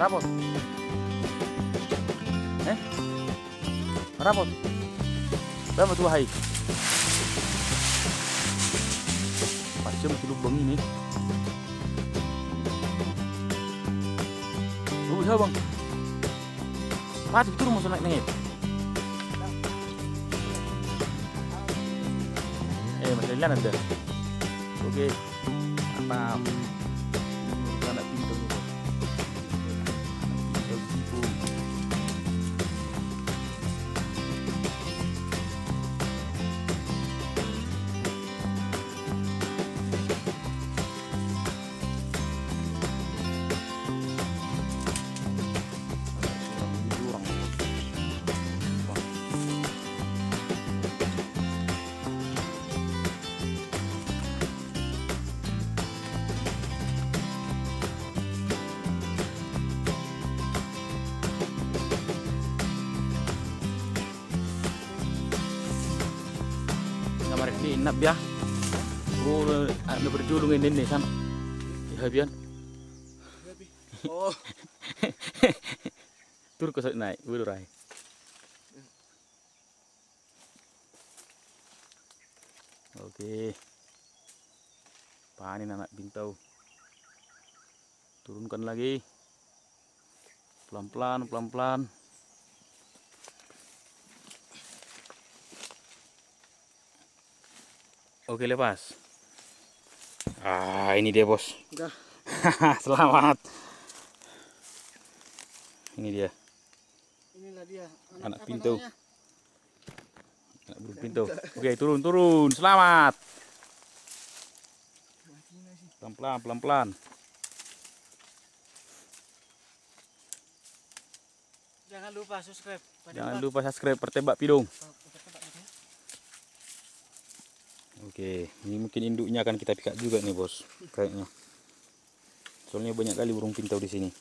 Rapot. Rapot. Berapa tuh hai? Macam itu lubang ini. Lu bisa bang? Mati turun masuk naik. Masih jalan ada. Oke. Mantap. Anak pintar nih. Ini inap ya. Ada berjulung ini sama. Ya biar. Oh. Tur ko naik, buru rai. Oke. Panin anak bintau. Turunkan lagi. Pelan-pelan, pelan-pelan. Oke, lepas. Ini dia bos. Udah. Selamat. Ini dia. Inilah dia. Anak pintu. Anak burung pintu. Oke, turun. Selamat. Pelan-pelan, pelan-pelan. Jangan lupa subscribe. Jangan lupa subscribe Pertembak Pidung. Oke, ini mungkin induknya akan kita pikat juga nih bos, kayaknya. Soalnya banyak kali burung pintau di sini.